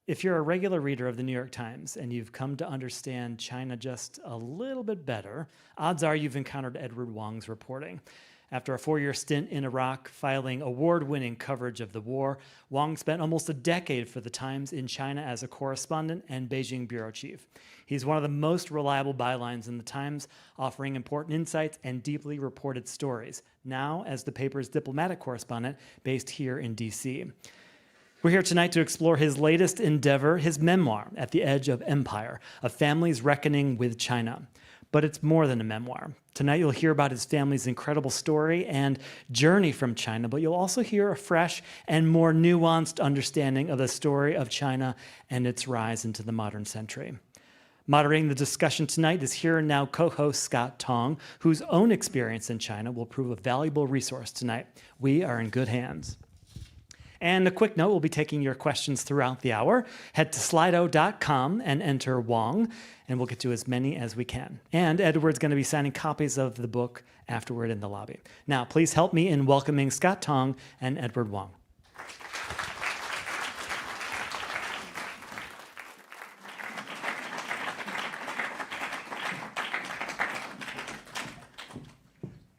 If you're a regular reader of the New York Times and you've come to understand China just a little bit better, odds are you've encountered Edward Wong's reporting. After a 4-year stint in Iraq, filing award-winning coverage of the war, Wong spent almost a decade for the Times in China as a correspondent and Beijing bureau chief. He's one of the most reliable bylines in the Times, offering important insights and deeply reported stories, now as the paper's diplomatic correspondent based here in D.C. We're here tonight to explore his latest endeavor, his memoir, At the Edge of Empire, A Family's Reckoning with China. But it's more than a memoir. Tonight you'll hear about his family's incredible story and journey from China, but you'll also hear a fresh and more nuanced understanding of the story of China and its rise into the modern century. Moderating the discussion tonight is Here and Now co-host Scott Tong, whose own experience in China will prove a valuable resource tonight. We are in good hands. And a quick note, we'll be taking your questions throughout the hour. Head to slido.com and enter Wong, and we'll get to as many as we can. And Edward's going to be signing copies of the book afterward in the lobby. Now, please help me in welcoming Scott Tong and Edward Wong.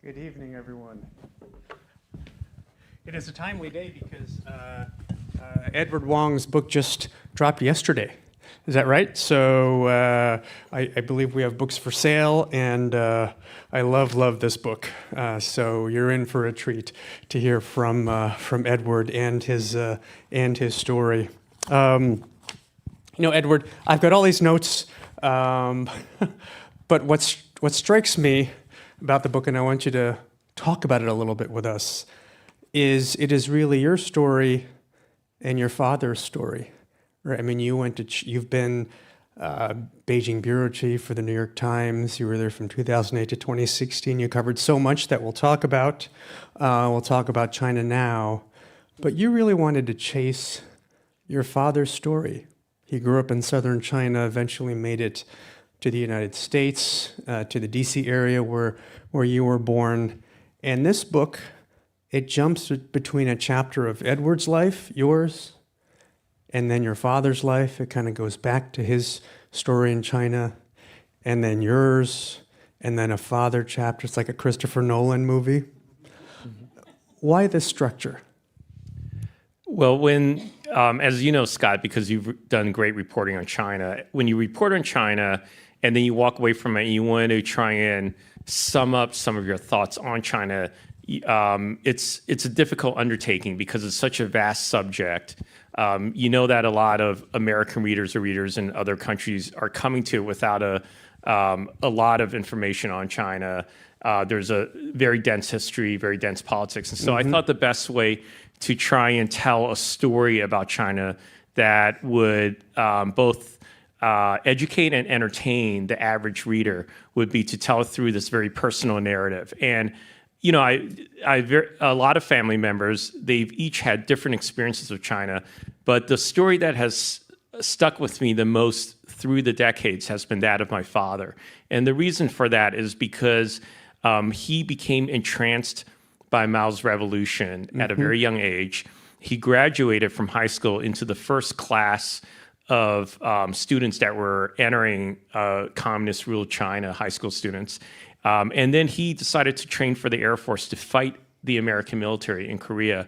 Good evening, everyone. It is a timely day because Edward Wong's book just dropped yesterday. Is that right? So I believe we have books for sale, and I love this book. So you're in for a treat to hear from Edward and his story. Edward, I've got all these notes, but what strikes me about the book, and I want you to talk about it a little bit with us, is it is really your story and your father's story, right? I mean, you've been Beijing bureau chief for the New York Times. You were there from 2008 to 2016. You covered so much that we'll talk about. We'll talk about China now, but you really wanted to chase your father's story. He grew up in southern China, eventually made it to the United States, to the DC area where you were born. And this book, it jumps between a chapter of Edward's life, yours, and then your father's life. It kind of goes back to his story in China, and then yours, and then a father chapter. It's like a Christopher Nolan movie. Mm-hmm. Why this structure? Well, as you know, Scott, because you've done great reporting on China, when you report on China and then you walk away from it and you want to try and sum up some of your thoughts on China, it's a difficult undertaking because it's such a vast subject. You know that a lot of American readers or readers in other countries are coming to it without a lot of information on China. There's a very dense history, very dense politics. And so I thought the best way to try and tell a story about China that would both educate and entertain the average reader would be to tell it through this very personal narrative. And a lot of family members, they've each had different experiences of China, but the story that has stuck with me the most through the decades has been that of my father. And the reason for that is because he became entranced by Mao's revolution at a very young age. He graduated from high school into the first class of students that were entering communist-ruled China, high school students. And then he decided to train for the Air Force to fight the American military in Korea,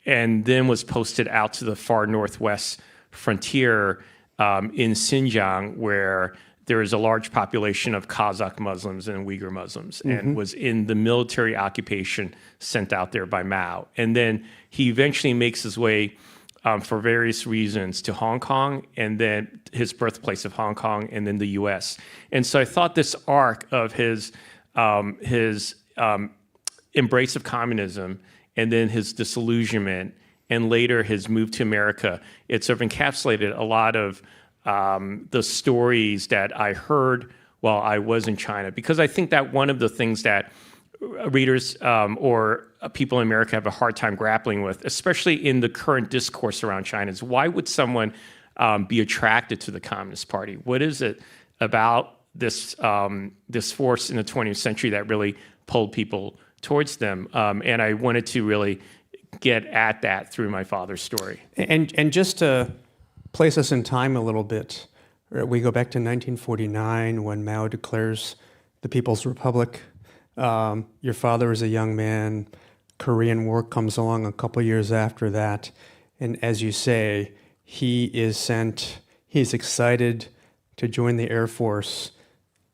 and then was posted out to the far northwest frontier in Xinjiang, where there is a large population of Kazakh Muslims and Uyghur Muslims, and was in the military occupation sent out there by Mao. And then he eventually makes his way, for various reasons, to Hong Kong, and then his birthplace of Hong Kong, and then the U.S. And so I thought this arc of his embrace of communism, and then his disillusionment, and later his move to America, it sort of encapsulated a lot of the stories that I heard while I was in China. Because I think that one of the things that readers or people in America have a hard time grappling with, especially in the current discourse around China, is why would someone be attracted to the Communist Party? What is it about this force in the 20th century that really pulled people towards them? And I wanted to really get at that through my father's story. And just to place us in time a little bit. We go back to 1949 when Mao declares the People's Republic. Your father is a young man. Korean War comes along a couple years after that. And as you say, he's excited to join the Air Force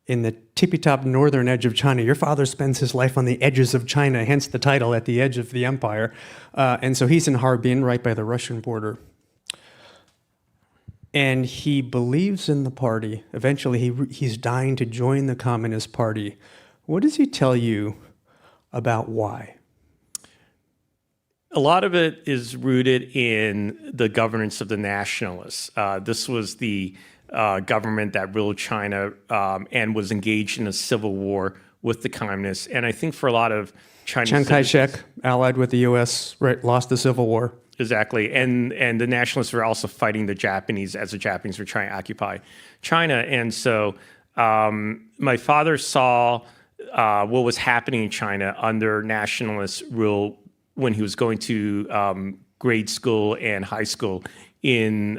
in the tippy-top northern edge of China. Your father spends his life on the edges of China, hence the title, At the Edge of the Empire. And so he's in Harbin, right by the Russian border. And he believes in the party. Eventually, he's dying to join the Communist Party. What does he tell you about why? A lot of it is rooted in the governance of the nationalists. This was the government that ruled China and was engaged in a civil war with the communists. And I think for a lot of Chinese Chiang Kai-shek, allied with the U.S., right, lost the Civil War. Exactly. And the nationalists were also fighting the Japanese as the Japanese were trying to occupy China. And so my father saw what was happening in China under nationalist rule when he was going to grade school and high school in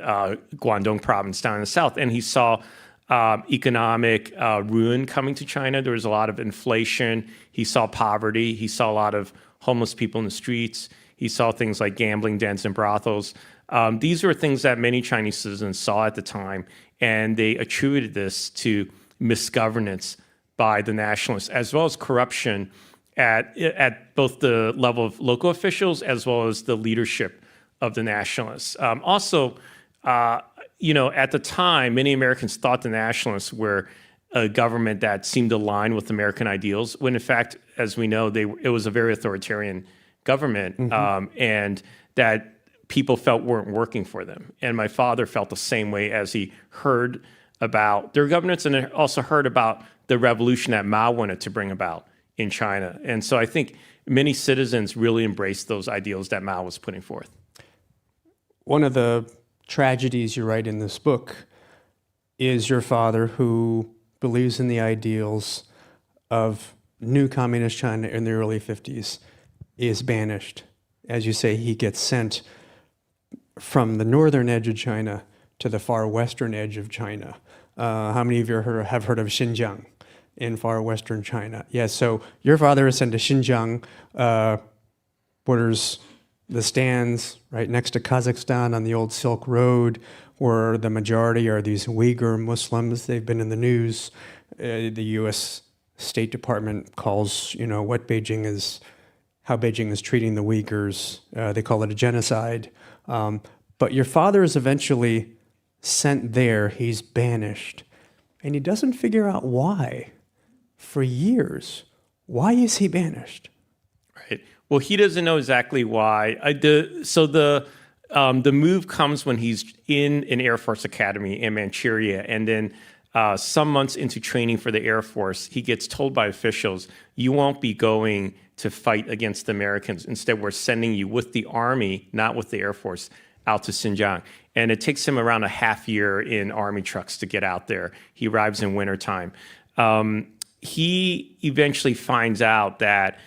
Guangdong province down in the south. And he saw economic ruin coming to China. There was a lot of inflation. He saw poverty. He saw a lot of homeless people in the streets. He saw things like gambling dens and brothels. These were things that many Chinese citizens saw at the time, and they attributed this to misgovernance by the nationalists, as well as corruption at both the level of local officials as well as the leadership of the nationalists. Also, at the time, many Americans thought the nationalists were a government that seemed aligned with American ideals, when in fact, as we know, it was a very authoritarian government, and that people felt weren't working for them. And my father felt the same way as he heard about their governance and also heard about the revolution that Mao wanted to bring about in China. And so I think many citizens really embraced those ideals that Mao was putting forth. One of the tragedies you write in this book is your father, who believes in the ideals of new communist China in the early 50s, is banished. As you say, he gets sent from the northern edge of China to the far western edge of China. How many of you have heard of Xinjiang in far western China? Yes, so your father is sent to Xinjiang, borders the stands right next to Kazakhstan on the old Silk Road, where the majority are these Uyghur Muslims. They've been in the news. The U.S. State Department calls, how Beijing is treating the Uyghurs. They call it a genocide. But your father is eventually sent there. He's banished. And he doesn't figure out why for years. Why is he banished? Right. Well, he doesn't know exactly why. The move comes when he's in an Air Force academy in Manchuria, and then some months into training for the Air Force, he gets told by officials, "You won't be going to fight against the Americans. Instead, we're sending you with the Army, not with the Air Force, out to Xinjiang." And it takes him around a half year in Army trucks to get out there. He arrives in wintertime. He eventually finds out that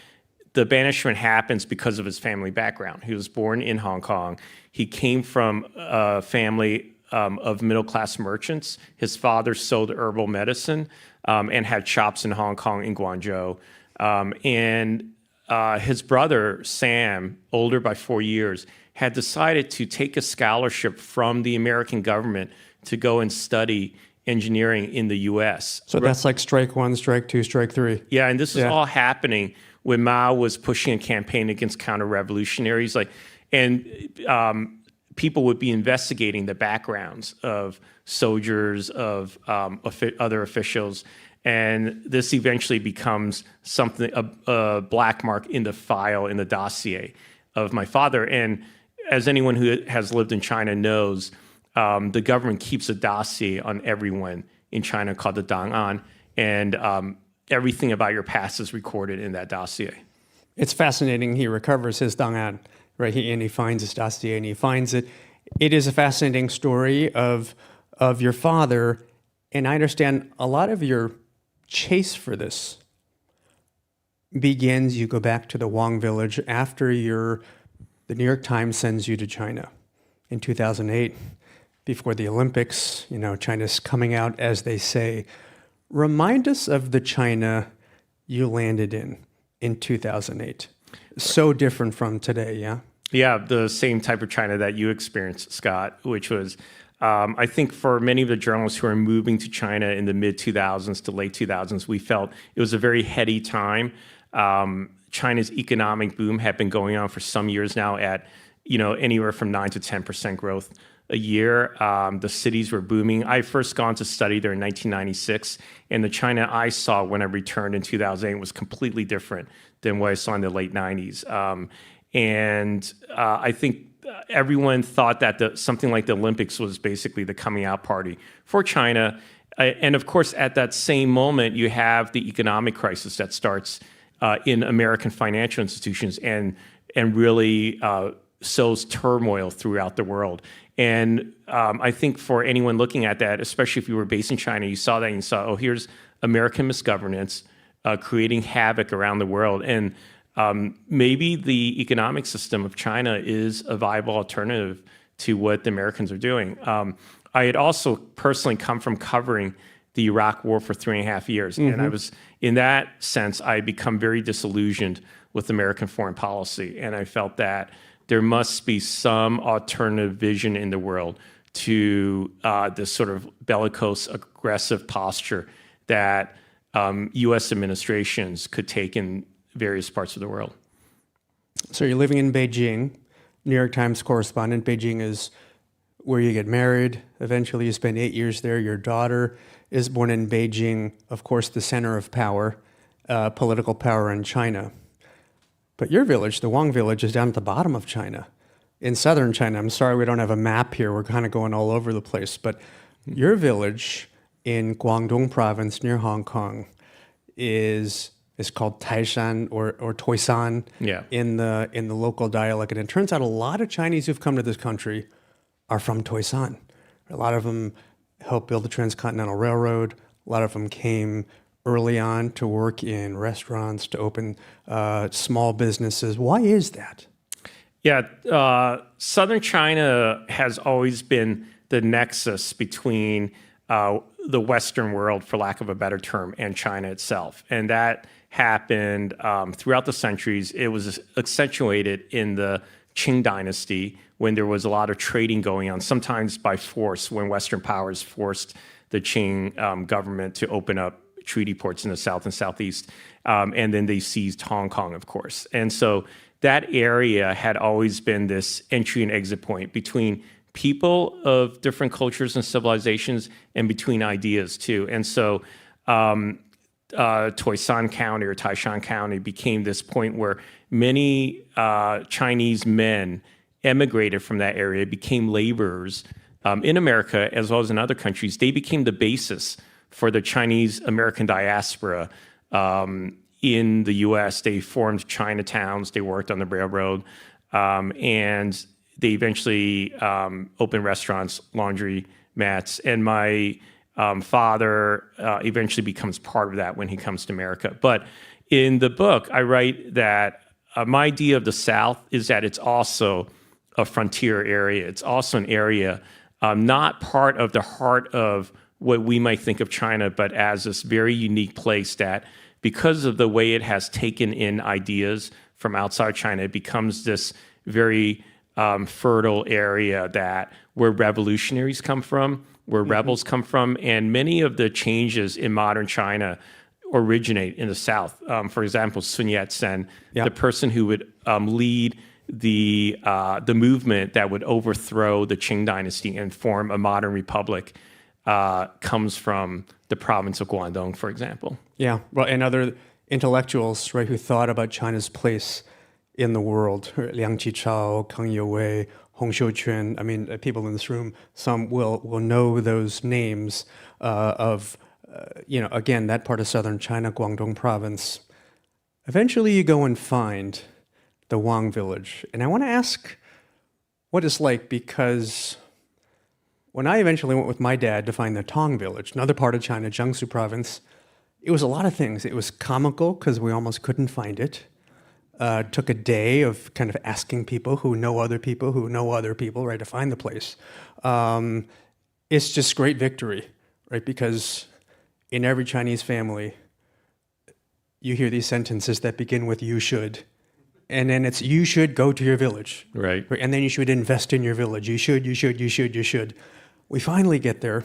the banishment happens because of his family background. He was born in Hong Kong. He came from a family of middle-class merchants. His father sold herbal medicine and had shops in Hong Kong and Guangzhou. His brother, Sam, older by 4 years, had decided to take a scholarship from the American government to go and study engineering in the U.S. So that's like strike one, strike two, strike three. Yeah, and this is all happening when Mao was pushing a campaign against counter-revolutionaries. People would be investigating the backgrounds of soldiers, of other officials, and this eventually becomes something, a black mark in the file, in the dossier of my father. And as anyone who has lived in China knows, the government keeps a dossier on everyone in China called the档案, and everything about your past is recorded in that dossier. It's fascinating. He recovers his档案, right? He finds his dossier and he finds it. It is a fascinating story of your father, and I understand a lot of your chase for this begins, you go back to the Wong village after the New York Times sends you to China in 2008, before the Olympics. China's coming out, as they say. Remind us of the China you landed in 2008. So different from today, yeah? Yeah, the same type of China that you experienced, Scott, which was, I think for many of the journalists who are moving to China in the mid-2000s to late 2000s, we felt it was a very heady time. China's economic boom had been going on for some years now at, anywhere from 9 to 10% growth a year. The cities were booming. I first gone to study there in 1996, and the China I saw when I returned in 2008 was completely different than what I saw in the late 90s. I think everyone thought that something like the Olympics was basically the coming out party for China. And of course, at that same moment, you have the economic crisis that starts in American financial institutions and really sows turmoil throughout the world. And I think for anyone looking at that, especially if you were based in China, you saw that and you saw, oh, here's American misgovernance creating havoc around the world. And maybe the economic system of China is a viable alternative to what the Americans are doing. I had also personally come from covering the Iraq War for 3.5 years. And I was, in that sense, I had become very disillusioned with American foreign policy. And I felt that there must be some alternative vision in the world to this sort of bellicose, aggressive posture that U.S. administrations could take in various parts of the world. So you're living in Beijing, New York Times correspondent. Beijing is where you get married. Eventually you spend 8 years there. Your daughter is born in Beijing, of course, the center of power, political power in China. But your village, the Wong village, is down at the bottom of China, in southern China. I'm sorry we don't have a map here. We're kind of going all over the place. But your village in Guangdong province near Hong Kong is called Taishan or Toisan in the local dialect. And it turns out a lot of Chinese who've come to this country are from Toisan. A lot of them helped build the Transcontinental Railroad. A lot of them came early on to work in restaurants, to open small businesses. Why is that? Yeah, southern China has always been the nexus between the Western world, for lack of a better term, and China itself. And that happened throughout the centuries. It was accentuated in the Qing dynasty when there was a lot of trading going on, sometimes by force, when Western powers forced the Qing government to open up treaty ports in the south and southeast. And then they seized Hong Kong, of course. And so that area had always been this entry and exit point between people of different cultures and civilizations and between ideas too. And so Toisan County or Taishan County became this point where many Chinese men emigrated from that area, became laborers in America as well as in other countries. They became the basis for the Chinese American diaspora in the U.S. They formed Chinatowns. They worked on the railroad, and they eventually opened restaurants, laundry mats. And my father eventually becomes part of that when he comes to America. But in the book, I write that my idea of the South is that it's also a frontier area. It's also an area not part of the heart of what we might think of China, but as this very unique place that, because of the way it has taken in ideas from outside China, it becomes this very fertile area where revolutionaries come from, where rebels come from, and many of the changes in modern China originate in the South. For example, Sun Yat-sen, the person who would lead the movement that would overthrow the Qing dynasty and form a modern republic, comes from the province of Guangdong, for example. Yeah, well, and other intellectuals, right, who thought about China's place in the world, Liang Qichao, Kang Youwei, Hong Xiuquan. I mean, people in this room, some will know those names of, again, that part of southern China, Guangdong province. Eventually you go and find the Wang village. And I want to ask what it's like, because when I eventually went with my dad to find the Tong village, another part of China, Jiangsu province, it was a lot of things. It was comical because we almost couldn't find it. took a day of kind of asking people who know other people who know other people, right, to find the place. It's just great victory, right? Because in every Chinese family, you hear these sentences that begin with "you should," and then it's "you should go to your village," Right. and then you should invest in your village. You should, you should, you should, you should. We finally get there.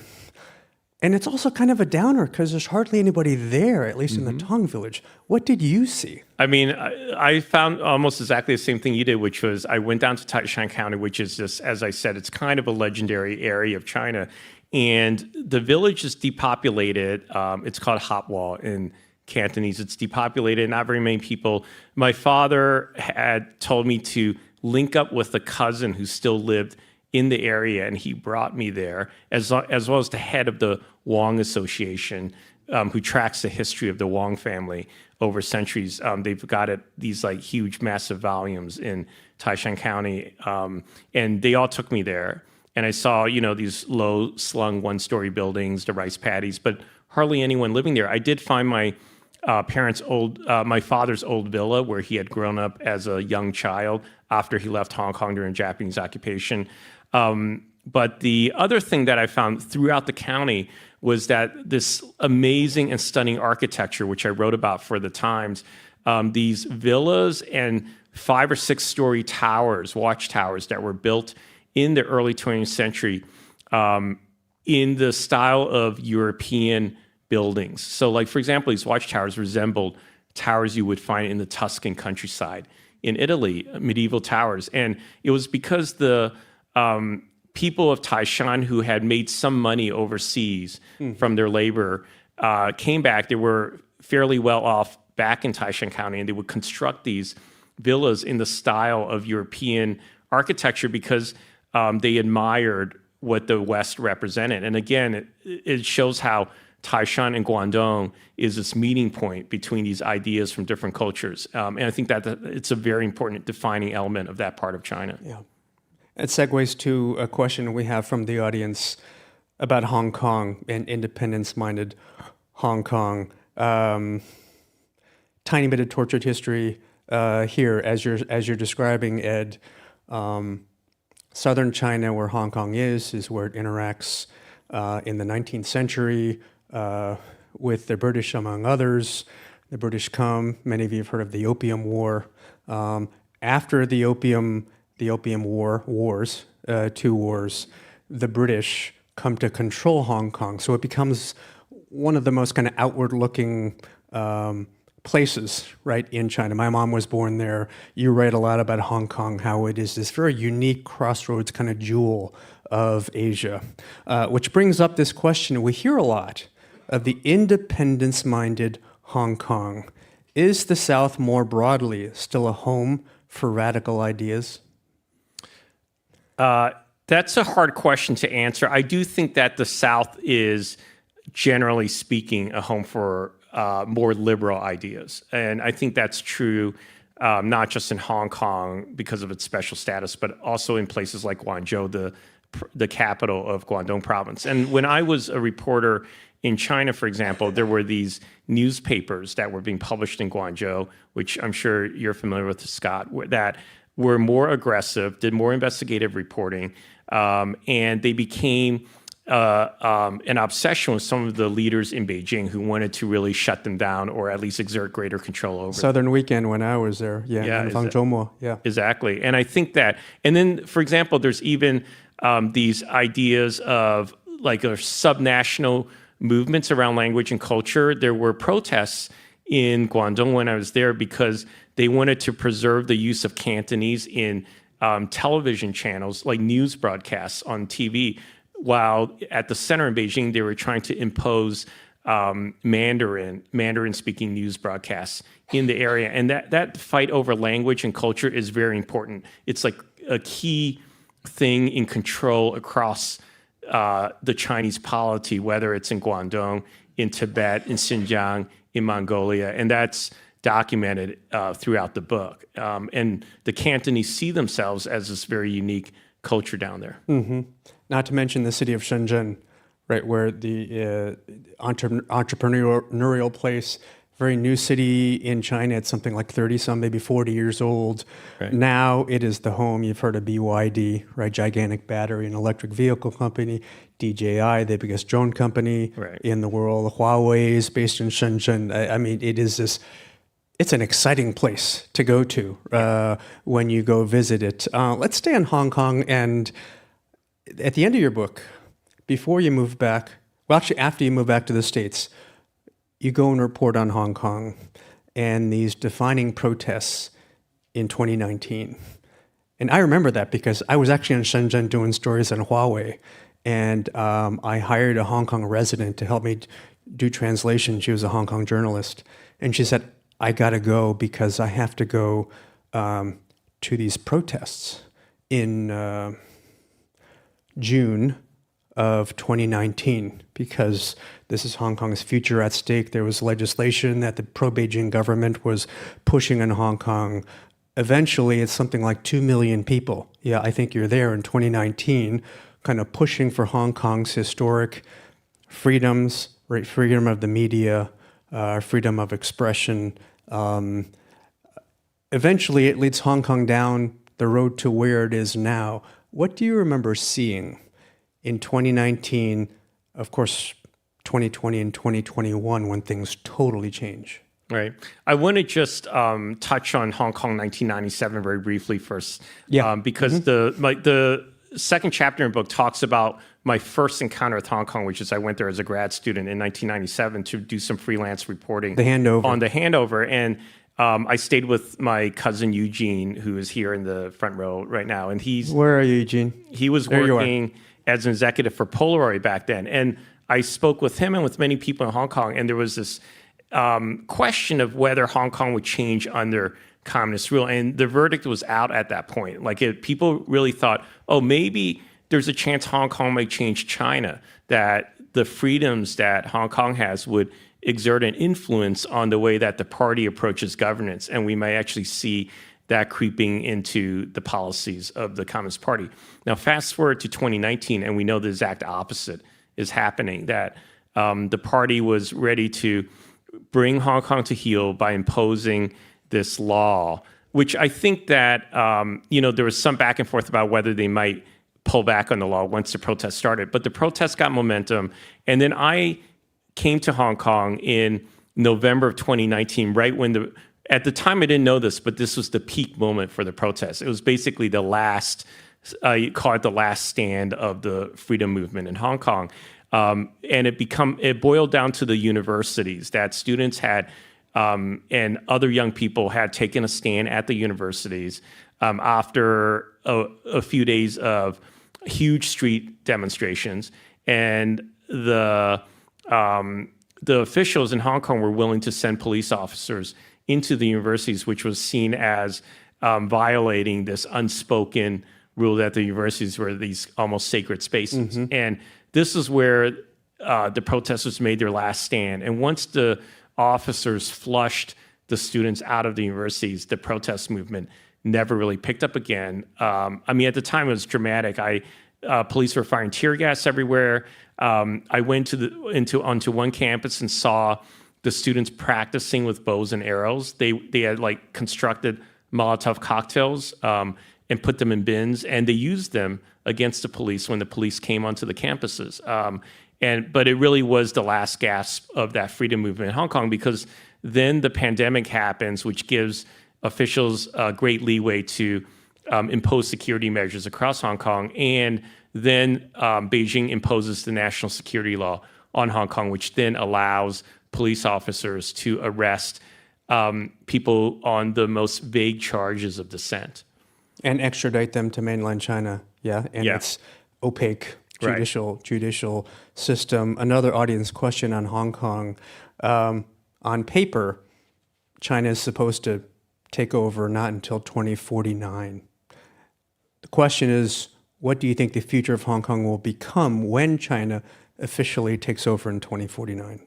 And it's also kind of a downer because there's hardly anybody there, at least in the Tong village. What did you see? I mean, I found almost exactly the same thing you did, which was I went down to Taishan County, which is just, as I said, it's kind of a legendary area of China. And the village is depopulated. It's called Hotwall in Cantonese. It's depopulated, not very many people. My father had told me to link up with a cousin who still lived in the area, and he brought me there, as well as the head of the Wong Association, who tracks the history of the Wong family over centuries. They've got these like huge, massive volumes in Taishan County, and they all took me there. And I saw, these low-slung one-story buildings, the rice paddies, but hardly anyone living there. I did find my my father's old villa where he had grown up as a young child after he left Hong Kong during Japanese occupation. But the other thing that I found throughout the county was that this amazing and stunning architecture, which I wrote about for the Times, these villas and 5 or 6 story towers, watchtowers that were built in the early 20th century in the style of European buildings. So like, for example, these watchtowers resembled towers you would find in the Tuscan countryside in Italy, medieval towers. And it was because the people of Taishan who had made some money overseas from their labor came back. They were fairly well off back in Taishan County, and they would construct these villas in the style of European architecture because they admired what the West represented. And again, it shows how Taishan and Guangdong is this meeting point between these ideas from different cultures. And I think that it's a very important defining element of that part of China. Yeah. It segues to a question we have from the audience about Hong Kong and independence-minded Hong Kong. Tiny bit of tortured history here, as you're describing, Ed. Southern China, where Hong Kong is where it interacts in the 19th century with the British, among others. The British come. Many of you have heard of the Opium War. After the Opium Wars, 2 wars, the British come to control Hong Kong. So it becomes one of the most kind of outward-looking places, right, in China. My mom was born there. You write a lot about Hong Kong, how it is this very unique crossroads kind of jewel of Asia, which brings up this question we hear a lot of the independence-minded Hong Kong. Is the South more broadly still a home for radical ideas? That's a hard question to answer. I do think that the South is, generally speaking, a home for more liberal ideas. And I think that's true not just in Hong Kong because of its special status, but also in places like Guangzhou, the capital of Guangdong province. And when I was a reporter in China, for example, there were these newspapers that were being published in Guangzhou, which I'm sure you're familiar with, Scott, that were more aggressive, did more investigative reporting, and they became an obsession with some of the leaders in Beijing who wanted to really shut them down or at least exert greater control over Southern Weekend when I was there. Yeah. Exactly. And I think that, and then, for example, there's even these ideas of like subnational movements around language and culture. There were protests in Guangdong when I was there because they wanted to preserve the use of Cantonese in television channels, like news broadcasts on TV, while at the center in Beijing, they were trying to impose Mandarin-speaking news broadcasts in the area. And that fight over language and culture is very important. It's like a key thing in control across the Chinese polity, whether it's in Guangdong, in Tibet, in Xinjiang, in Mongolia, and that's documented throughout the book. And the Cantonese see themselves as this very unique culture down there. Mm-hmm. Not to mention the city of Shenzhen, right, where the entrepreneurial place very new city in China. It's something like 30 some, maybe 40 years old. Right. Now it is the home, you've heard of BYD, right? Gigantic battery and electric vehicle company. DJI, the biggest drone company Right. in the world. Huawei is based in Shenzhen. I mean, it's an exciting place to go to when you go visit it. Let's stay in Hong Kong. And at the end of your book, before you move back, well, actually, after you move back to the States, you go and report on Hong Kong and these defining protests in 2019. And I remember that because I was actually in Shenzhen doing stories on Huawei. And I hired a Hong Kong resident to help me do translation. She was a Hong Kong journalist. And she said, I got to go because I have to go to these protests in June of 2019 because this is Hong Kong's future at stake. There was legislation that the pro-Beijing government was pushing in Hong Kong. Eventually, it's something like 2 million people. Yeah, I think you're there in 2019, kind of pushing for Hong Kong's historic freedoms, right? Freedom of the media, freedom of expression. Eventually, it leads Hong Kong down the road to where it is now. What do you remember seeing in 2019, of course, 2020 and 2021, when things totally change? Right. I want to just touch on Hong Kong 1997 very briefly first, because the second chapter in the book talks about my first encounter with Hong Kong, which is I went there as a grad student in 1997 to do some freelance reporting on the handover. And I stayed with my cousin Eugene, who is here in the front row right now. And Where are you, Eugene? He was working as an executive for Polaroid back then. And I spoke with him and with many people in Hong Kong, and there was this question of whether Hong Kong would change under communist rule. And the verdict was out at that point. People really thought, oh, maybe there's a chance Hong Kong may change China, that the freedoms that Hong Kong has would exert an influence on the way that the party approaches governance. And we may actually see that creeping into the policies of the Communist Party. Now, fast forward to 2019, and we know the exact opposite is happening, that the party was ready to bring Hong Kong to heel by imposing this law, which I think that, there was some back and forth about whether they might pull back on the law once the protests started. But the protests got momentum. And then I came to Hong Kong in November of 2019, right when at the time I didn't know this, but this was the peak moment for the protests. It was basically the last, you call it the last stand of the freedom movement in Hong Kong. And it boiled down to the universities, that students had and other young people had taken a stand at the universities after a few days of huge street demonstrations. And the officials in Hong Kong were willing to send police officers into the universities, which was seen as violating this unspoken rule that the universities were these almost sacred spaces. Mm-hmm. And this is where the protesters made their last stand. And once the officers flushed the students out of the universities, the protest movement never really picked up again. At the time it was dramatic. Police were firing tear gas everywhere. I went onto one campus and saw the students practicing with bows and arrows. They had constructed Molotov cocktails and put them in bins, and they used them against the police when the police came onto the campuses. But it really was the last gasp of that freedom movement in Hong Kong, because then the pandemic happens, which gives officials great leeway to impose security measures across Hong Kong. And then Beijing imposes the national security law on Hong Kong, which then allows police officers to arrest people on the most vague charges of dissent. And extradite them to mainland China, it's opaque judicial system. Another audience question on Hong Kong. On paper, China is supposed to take over not until 2049. The question is, what do you think the future of Hong Kong will become when China officially takes over in 2049?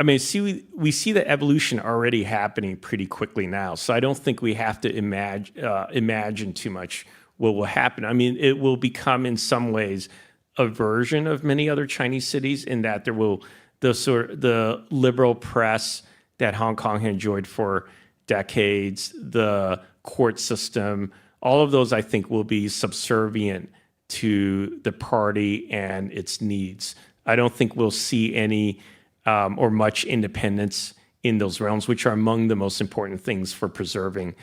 We see the evolution already happening pretty quickly now. So I don't think we have to imagine too much what will happen. It will become in some ways a version of many other Chinese cities, in that there will the liberal press that Hong Kong had enjoyed for decades, the court system, all of those I think will be subservient to the party and its needs. I don't think we'll see any or much independence in those realms, which are among the most important things for preserving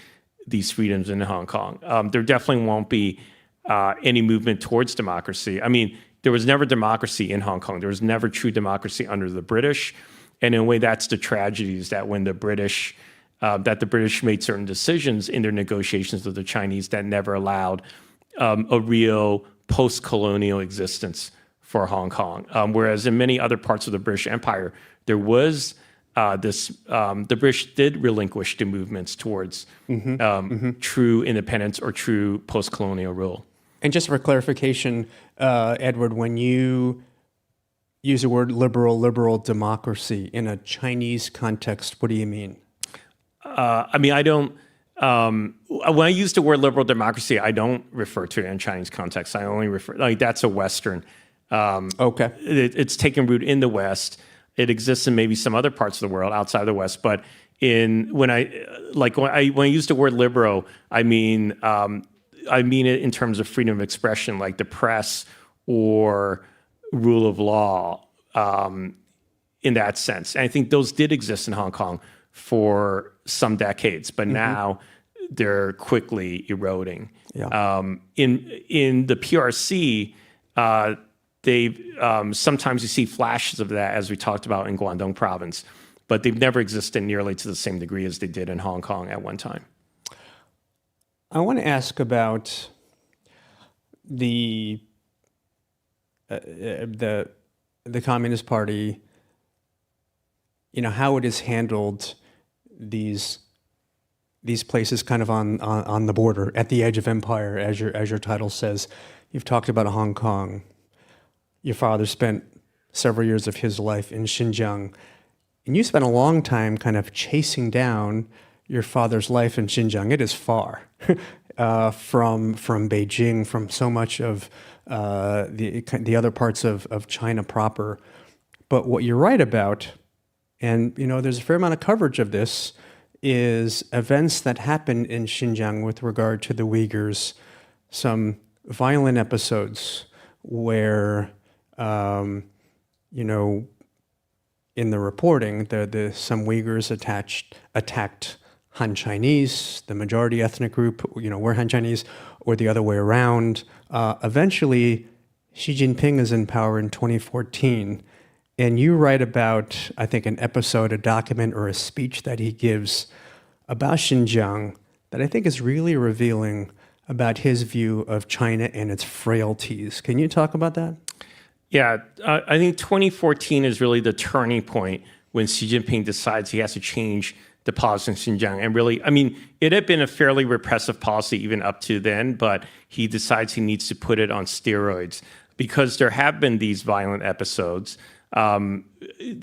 these freedoms in Hong Kong. There definitely won't be any movement towards democracy. I mean, there was never democracy in Hong Kong. There was never true democracy under the British. And in a way, that's the tragedy, is that when the British made certain decisions in their negotiations with the Chinese that never allowed a real post-colonial existence for Hong Kong. Whereas in many other parts of the British Empire, there was the British did relinquish the movements towards true independence or true post-colonial rule. And just for clarification, Edward, when you use the word liberal democracy in a Chinese context, what do you mean? I mean, I don't. When I use the word liberal democracy, I don't refer to it in Chinese context. I only refer that's a Western. Okay. It's taken root in the West. It exists in maybe some other parts of the world outside of the West, but when I use the word liberal, I mean it in terms of freedom of expression, like the press or rule of law, in that sense. And I think those did exist in Hong Kong for some decades, but now they're quickly eroding. Yeah. In the PRC, sometimes you see flashes of that, as we talked about in Guangdong province, but they've never existed nearly to the same degree as they did in Hong Kong at one time. I want to ask about the Communist Party, how it has handled these places kind of on the border, at the edge of empire, as your title says. You've talked about Hong Kong. Your father spent several years of his life in Xinjiang, and you spent a long time kind of chasing down your father's life in Xinjiang. It is far from Beijing, from so much of the other parts of China proper. But what you're right about, and there's a fair amount of coverage of this, is events that happened in Xinjiang with regard to the Uyghurs, some violent episodes where, in the reporting, some Uyghurs attacked Han Chinese, the majority ethnic group, were Han Chinese, or the other way around. Eventually, Xi Jinping is in power in 2014, and you write about, I think, an episode, a document, or a speech that he gives about Xinjiang that I think is really revealing about his view of China and its frailties. Can you talk about that? Yeah, I think 2014 is really the turning point when Xi Jinping decides he has to change the policy in Xinjiang. And really, I mean, it had been a fairly repressive policy even up to then, but he decides he needs to put it on steroids because there have been these violent episodes,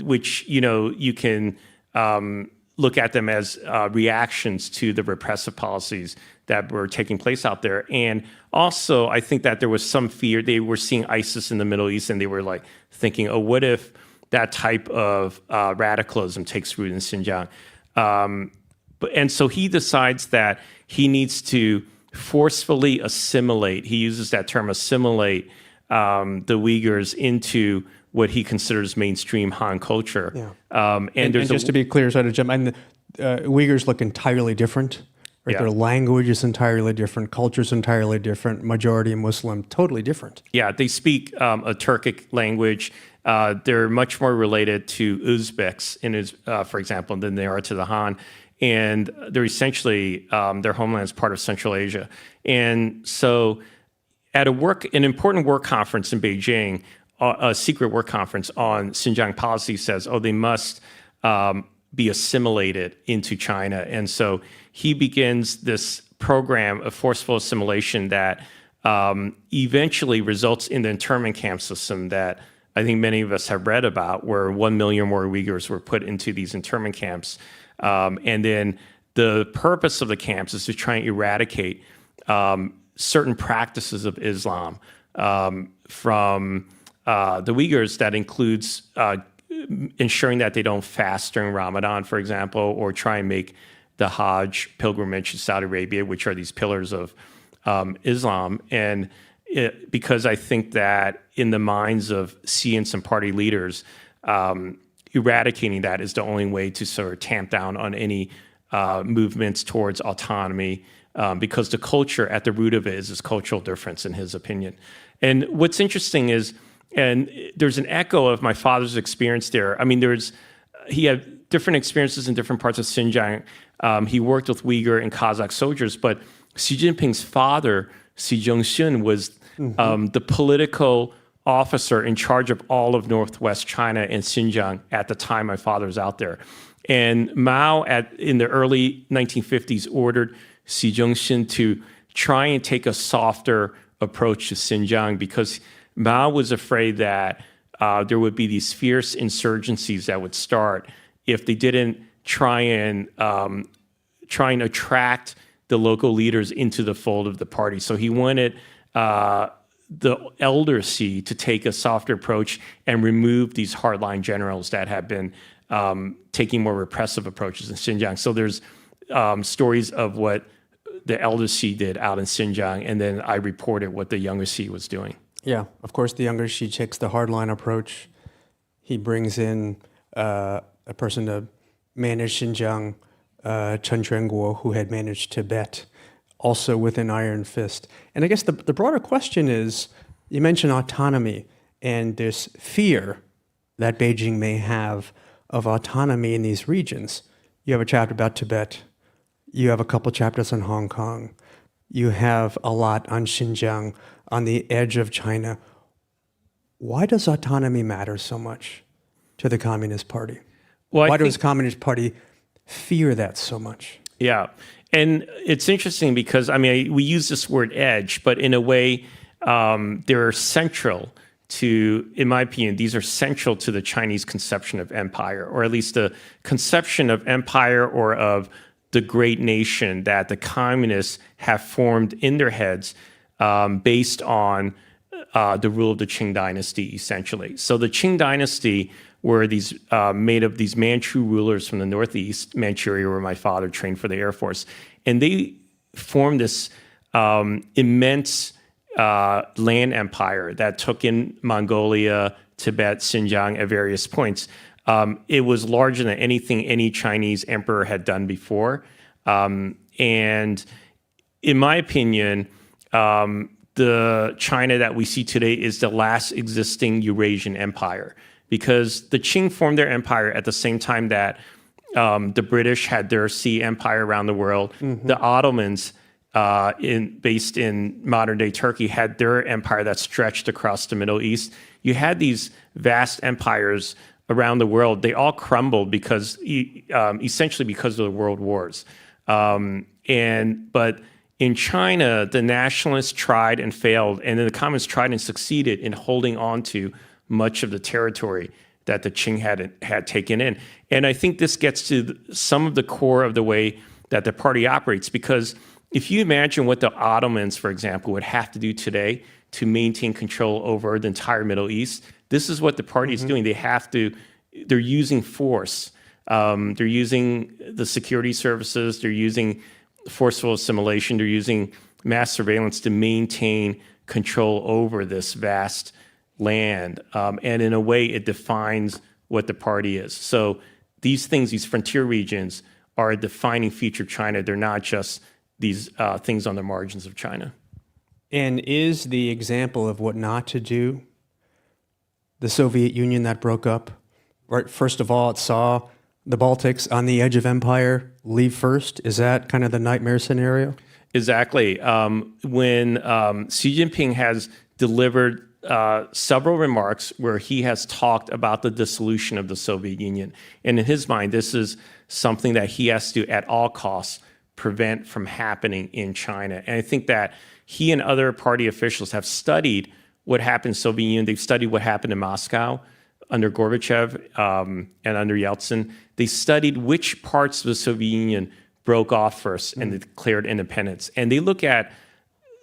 which, you can look at them as reactions to the repressive policies that were taking place out there. And also, I think that there was some fear. They were seeing ISIS in the Middle East, and they were like thinking, oh, what if that type of radicalism takes root in Xinjiang? And so he decides that he needs to forcefully assimilate, he uses that term, assimilate the Uyghurs into what he considers mainstream Han culture. Yeah. And just to be clear, sorry to jump, Uyghurs look entirely different. Right? Yeah. Their language is entirely different, culture is entirely different, majority Muslim, totally different. Yeah, they speak a Turkic language. They're much more related to Uzbeks, for example, than they are to the Han. And they're essentially, their homeland is part of Central Asia. And so at an important work conference in Beijing, a secret work conference on Xinjiang policy says, they must be assimilated into China. And so he begins this program of forceful assimilation that eventually results in the internment camp system that I think many of us have read about, where 1 million more Uyghurs were put into these internment camps. And then the purpose of the camps is to try and eradicate certain practices of Islam from the Uyghurs. That includes ensuring that they don't fast during Ramadan, for example, or try and make the Hajj pilgrimage to Saudi Arabia, which are these pillars of Islam. And because I think that in the minds of Xi and some party leaders, eradicating that is the only way to sort of tamp down on any movements towards autonomy, because the culture at the root of it is this cultural difference, in his opinion. And what's interesting is, and there's an echo of my father's experience there. I mean, he had different experiences in different parts of Xinjiang. He worked with Uyghur and Kazakh soldiers, but Xi Jinping's father, Xi Zhongxun, was the political officer in charge of all of Northwest China and Xinjiang at the time my father was out there. And Mao, in the early 1950s, ordered Xi Zhongxun to try and take a softer approach to Xinjiang, because Mao was afraid that there would be these fierce insurgencies that would start if they didn't try and attract the local leaders into the fold of the party. So he wanted the elder Xi to take a softer approach and remove these hardline generals that have been taking more repressive approaches in Xinjiang. So there's stories of what the elder Xi did out in Xinjiang, and then I reported what the younger Xi was doing. Yeah, of course, the younger Xi takes the hardline approach. He brings in a person to manage Xinjiang, Chen Quanguo, who had managed Tibet, also with an iron fist. And I guess the broader question is, you mentioned autonomy and this fear that Beijing may have of autonomy in these regions. You have a chapter about Tibet. You have a couple chapters on Hong Kong. You have a lot on Xinjiang, on the edge of China. Why does autonomy matter so much to the Communist Party? Well, Why does the Communist Party fear that so much? Yeah. And it's interesting because, I mean, we use this word edge, but in a way, they're central to, in my opinion, these are central to the Chinese conception of empire, or at least the conception of empire or of the great nation that the communists have formed in their heads based on the rule of the Qing dynasty, essentially. So the Qing dynasty were these made of these Manchu rulers from the northeast, Manchuria, where my father trained for the Air Force. And they formed this immense land empire that took in Mongolia, Tibet, Xinjiang at various points. It was larger than anything any Chinese emperor had done before. And in my opinion, the China that we see today is the last existing Eurasian empire, because the Qing formed their empire at the same time that the British had their sea empire around the world. Mm-hmm. The Ottomans, based in modern-day Turkey, had their empire that stretched across the Middle East. You had these vast empires around the world. They all crumbled because, essentially, because of the world wars. But in China, the nationalists tried and failed, and then the communists tried and succeeded in holding on to much of the territory that the Qing had taken in. And I think this gets to some of the core of the way that the party operates, because if you imagine what the Ottomans, for example, would have to do today to maintain control over the entire Middle East, this is what the party is doing. They're using force. They're using the security services. They're using forceful assimilation. They're using mass surveillance to maintain control over this vast land. And in a way, it defines what the party is. So these things, these frontier regions, are a defining feature of China. They're not just these things on the margins of China. And is the example of what not to do the Soviet Union that broke up? Right. First of all, it saw the Baltics on the edge of empire leave first. Is that kind of the nightmare scenario? Exactly. When Xi Jinping has delivered several remarks where he has talked about the dissolution of the Soviet Union. And in his mind, this is something that he has to, at all costs, prevent from happening in China. And I think that he and other party officials have studied what happened in the Soviet Union. They've studied what happened in Moscow under Gorbachev and under Yeltsin. They studied which parts of the Soviet Union broke off first and declared independence. And they look at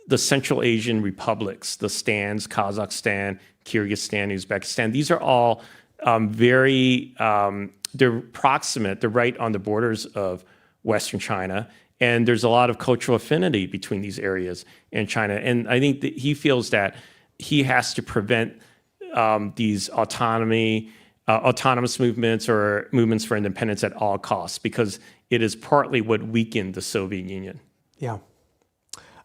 the Central Asian republics, the Stans, Kazakhstan, Kyrgyzstan, Uzbekistan. These are all they're proximate, they're right on the borders of Western China. And there's a lot of cultural affinity between these areas and China. And I think that he feels that he has to prevent these autonomous movements or movements for independence at all costs, because it is partly what weakened the Soviet Union. Yeah.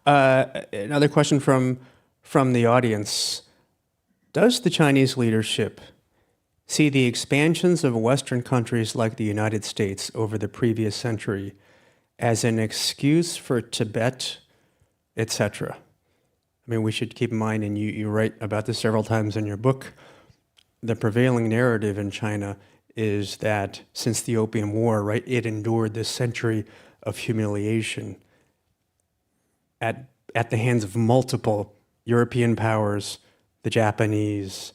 Another question from the audience. Does the Chinese leadership see the expansions of Western countries like the United States over the previous century as an excuse for Tibet, etc.? I mean, we should keep in mind, and you write about this several times in your book, the prevailing narrative in China is that since the Opium War, right, it endured this century of humiliation at the hands of multiple European powers, the Japanese,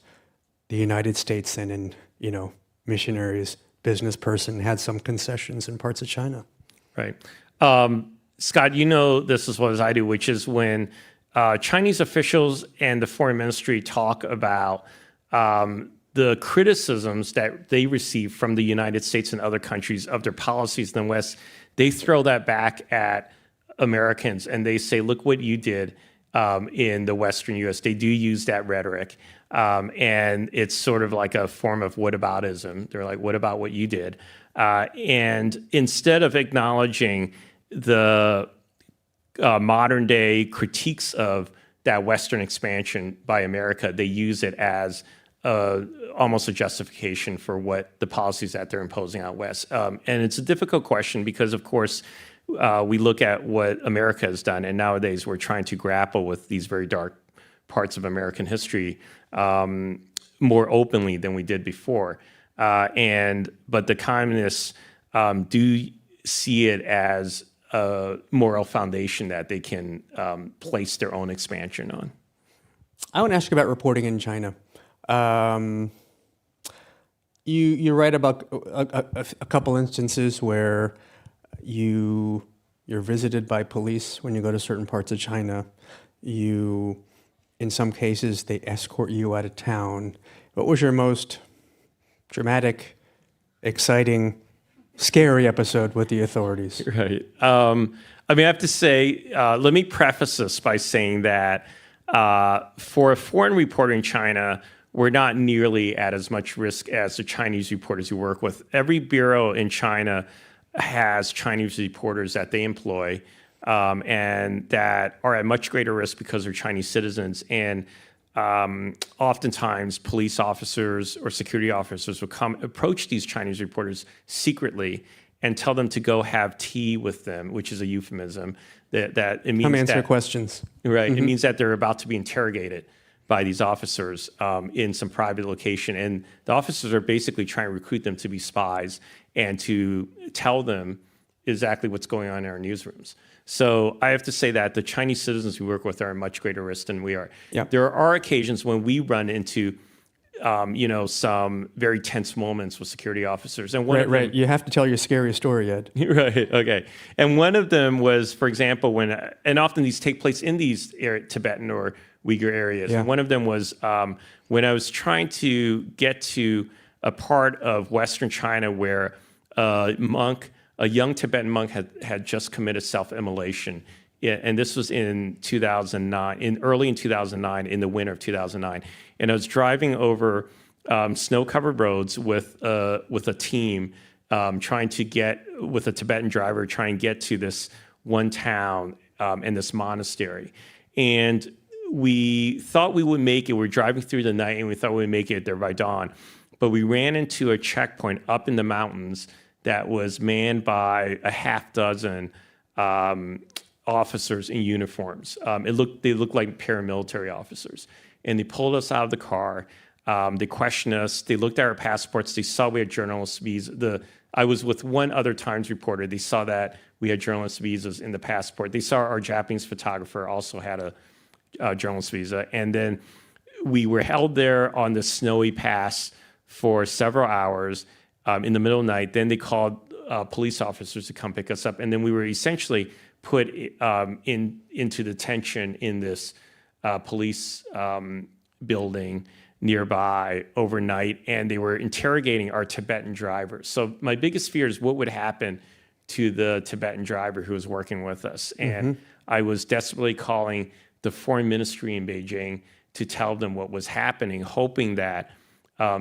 the United States, and in, missionaries, business person, had some concessions in parts of China. Right. Scott, you know this as well as I do, which is when Chinese officials and the foreign ministry talk about the criticisms that they receive from the United States and other countries of their policies in the West, they throw that back at Americans and they say, look what you did in the Western U.S. They do use that rhetoric. And it's sort of like a form of whataboutism. They're like, what about what you did? And instead of acknowledging the modern day critiques of that Western expansion by America, they use it as almost a justification for what the policies that they're imposing out West. And it's a difficult question because, of course, we look at what America has done, and nowadays we're trying to grapple with these very dark parts of American history more openly than we did before. But the communists do see it as a moral foundation that they can place their own expansion on. I want to ask you about reporting in China. You write about a couple instances where you're visited by police when you go to certain parts of China. In some cases, they escort you out of town. What was your most dramatic, exciting, scary episode with the authorities? Right. I have to say, let me preface this by saying that for a foreign reporter in China, we're not nearly at as much risk as the Chinese reporters you work with. Every bureau in China has Chinese reporters that they employ and that are at much greater risk because they're Chinese citizens. And oftentimes, police officers or security officers will approach these Chinese reporters secretly and tell them to go have tea with them, which is a euphemism. That it means come answer questions. Right. Mm-hmm. It means that they're about to be interrogated by these officers in some private location. And the officers are basically trying to recruit them to be spies and to tell them exactly what's going on in our newsrooms. So I have to say that the Chinese citizens we work with are at much greater risk than we are. Yep. There are occasions when we run into some very tense moments with security officers. And right. You have to tell your scary story, Ed. Right. Okay. And one of them was, for example, and often these take place in these Tibetan or Uyghur areas. Yeah. And one of them was when I was trying to get to a part of Western China where a young Tibetan monk had just committed self-immolation. Yeah, and this was in 2009, early in 2009, in the winter of 2009. And I was driving over snow-covered roads with a team with a Tibetan driver, trying to get to this one town and this monastery. And we thought we would make it. We were driving through the night, and we thought we would make it there by dawn. But we ran into a checkpoint up in the mountains that was manned by a half dozen officers in uniforms. They looked like paramilitary officers. And they pulled us out of the car. They questioned us. They looked at our passports. They saw we had journalist visas. I was with one other Times reporter. They saw that we had journalist visas in the passport. They saw our Japanese photographer also had a journalist visa. And then we were held there on the snowy pass for several hours in the middle of the night. Then they called police officers to come pick us up. And then we were essentially put into detention in this police building nearby overnight, and they were interrogating our Tibetan drivers. So my biggest fear is what would happen to the Tibetan driver who was working with us. And I was desperately calling the foreign ministry in Beijing to tell them what was happening, hoping that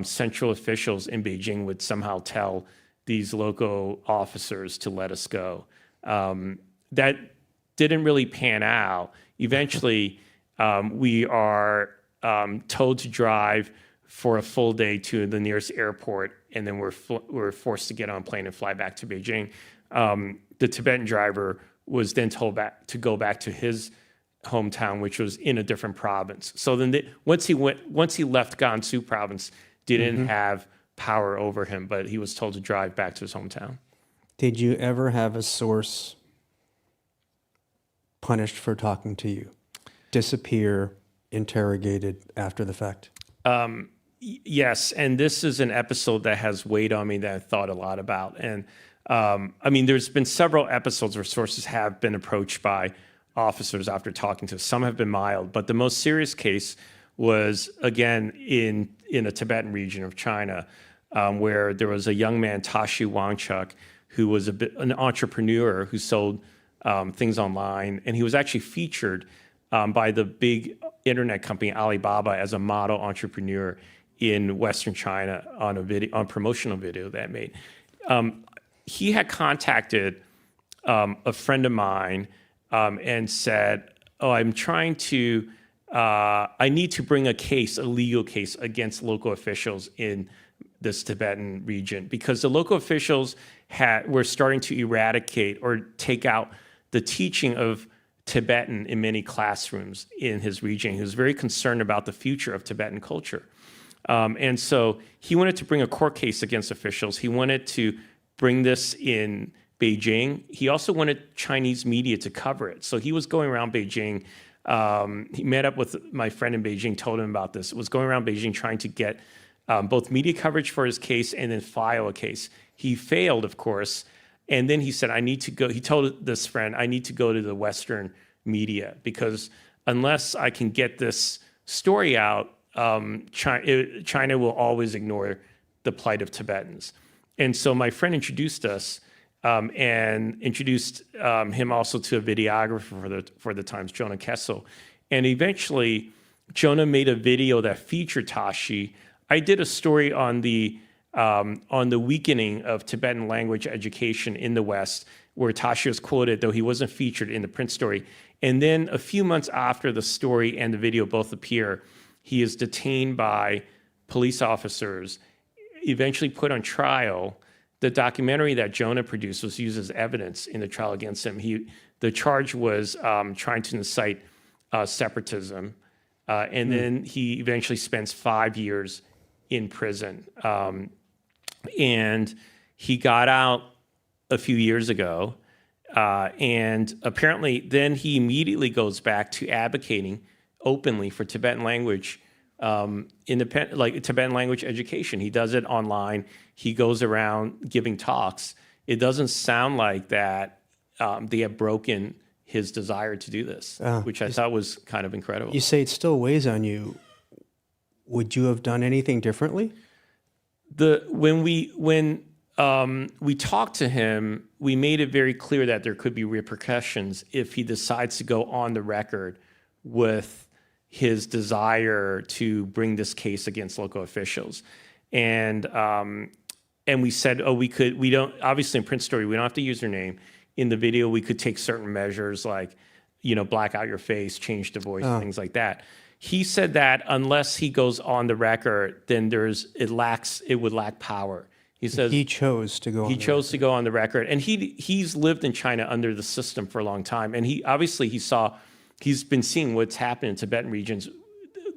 central officials in Beijing would somehow tell these local officers to let us go. That didn't really pan out. Eventually, we are told to drive for a full day to the nearest airport, and then we're forced to get on a plane and fly back to Beijing. The Tibetan driver was then told to go back to his hometown, which was in a different province. So then once he left Gansu province, didn't have power over him, but he was told to drive back to his hometown. Did you ever have a source punished for talking to you disappear, interrogated after the fact? Yes, and this is an episode that has weighed on me that I thought a lot about. And I mean, there's been several episodes where sources have been approached by officers after talking to us. Some have been mild, but the most serious case was, again, in a Tibetan region of China, where there was a young man, Tashi Wangchuk, who was an entrepreneur who sold things online, and he was actually featured by the big internet company Alibaba as a model entrepreneur in Western China on promotional video that made. He had contacted a friend of mine and said, "Oh, I'm trying to. I need to bring a legal case against local officials in this Tibetan region because the local officials were starting to eradicate or take out the teaching of Tibetan in many classrooms in his region. He was very concerned about the future of Tibetan culture. And so he wanted to bring a court case against officials. He wanted to bring this in Beijing. He also wanted Chinese media to cover it. So he was going around Beijing. He met up with my friend in Beijing, told him about this, was going around Beijing trying to get both media coverage for his case and then file a case. He failed, of course. And then he said, I need to go. He told this friend, I need to go to the Western media because unless I can get this story out, China will always ignore the plight of Tibetans. And so my friend introduced us and introduced him also to a videographer for the Times, Jonah Kessel. And eventually, Jonah made a video that featured Tashi. I did a story on the weakening of Tibetan language education in the West, where Tashi was quoted, though he wasn't featured in the print story. And then a few months after the story and the video both appear, he is detained by police officers, eventually put on trial. The documentary that Jonah produced was used as evidence in the trial against him. The charge was trying to incite separatism. And then he eventually spends 5 years in prison. And he got out a few years ago. And apparently then he immediately goes back to advocating openly for Tibetan language, Tibetan language education. He does it online. He goes around giving talks. It doesn't sound like that they have broken his desire to do this, which I thought was kind of incredible. You say it still weighs on you. Would you have done anything differently? When we talked to him, we made it very clear that there could be repercussions if he decides to go on the record with his desire to bring this case against local officials. And we said, we don't, obviously in print story, we don't have to use their name. In the video, we could take certain measures like, black out your face, change the voice, things like that. He said that unless he goes on the record, then it would lack power. He says he chose to go. To go on the record, and he's lived in China under the system for a long time, and he's been seeing what's happened in Tibetan regions,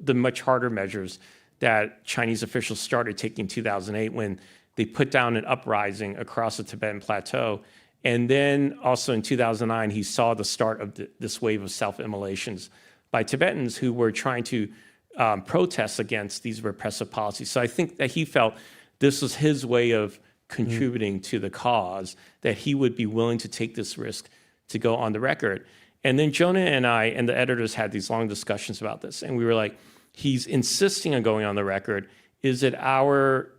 the much harder measures that Chinese officials started taking in 2008 when they put down an uprising across the Tibetan plateau, and then also in 2009 he saw the start of this wave of self-immolations by Tibetans who were trying to protest against these repressive policies. So I think that he felt this was his way of contributing to the cause, that he would be willing to take this risk to go on the record. And then Jonah and I and the editors had these long discussions about this. And we were like, he's insisting on going on the record. Is it our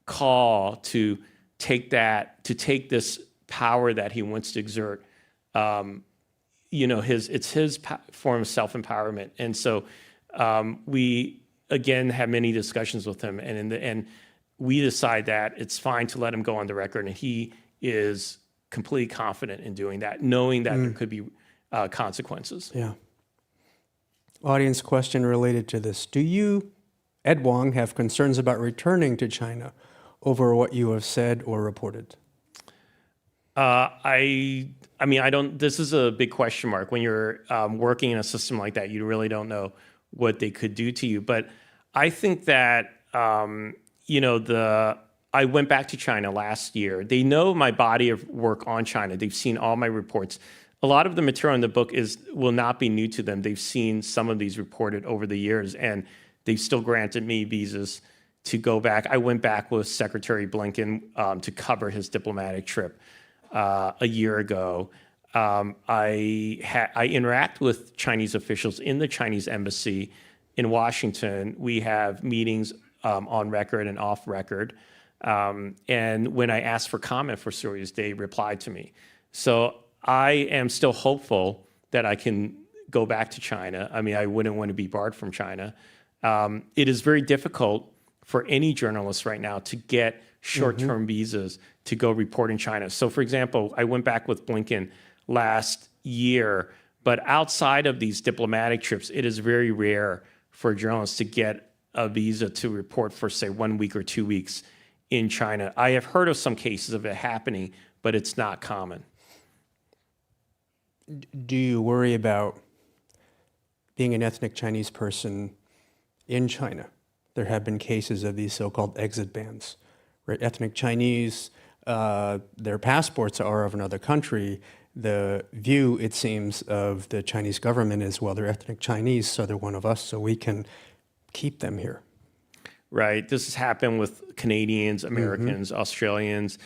call to take this power that he wants to exert? It's his form of self-empowerment. And so we, again, have many discussions with him. And in the end, we decide that it's fine to let him go on the record. And he is completely confident in doing that, knowing that there could be consequences. Yeah. Audience question related to this. Do you, Ed Wong, have concerns about returning to China over what you have said or reported? I don't, this is a big question mark. When you're working in a system like that, you really don't know what they could do to you. But I think that, I went back to China last year. They know my body of work on China. They've seen all my reports. A lot of the material in the book will not be new to them. They've seen some of these reported over the years, and they've still granted me visas to go back. I went back with Secretary Blinken to cover his diplomatic trip a year ago. I interact with Chinese officials in the Chinese embassy in Washington. We have meetings on record and off record. And when I asked for comment for stories, they replied to me. So I am still hopeful that I can go back to China. I mean, I wouldn't want to be barred from China. It is very difficult for any journalist right now to get short-term visas to go report in China. So, for example, I went back with Blinken last year, but outside of these diplomatic trips, it is very rare for journalists to get a visa to report for, say, 1 week or 2 weeks in China. I have heard of some cases of it happening, but it's not common. Do you worry about being an ethnic Chinese person in China? There have been cases of these so-called exit bans, right? Ethnic Chinese, their passports are of another country. The view, it seems, of the Chinese government is, well, they're ethnic Chinese, so they're one of us, so we can keep them here. Right. This has happened with Canadians, Americans, Australians.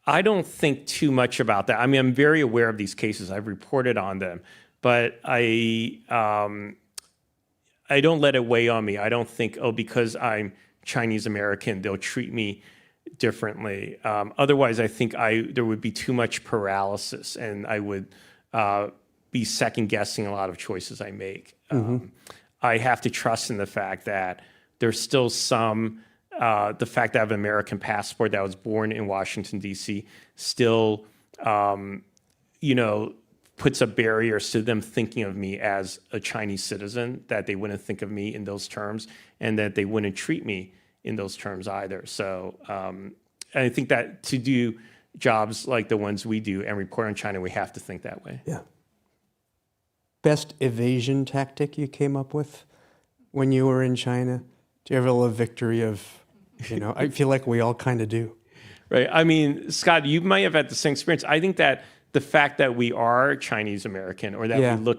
I don't think too much about that. I mean, I'm very aware of these cases. I've reported on them, but I don't let it weigh on me. I don't think, because I'm Chinese American, they'll treat me differently. Otherwise, I think there would be too much paralysis, and I would be second guessing a lot of choices I make. I have to trust in the fact that there's still the fact that I have an American passport, that I was born in Washington, D.C., still, puts up barriers to them thinking of me as a Chinese citizen, that they wouldn't think of me in those terms, and that they wouldn't treat me in those terms either. So I think that to do jobs like the ones we do and report on China, we have to think that way. Yeah. Best evasion tactic you came up with when you were in China? Do you ever have a victory of, I feel like we all kind of do. Right. I mean, Scott, you might have had the same experience. I think that the fact that we are Chinese American, or that we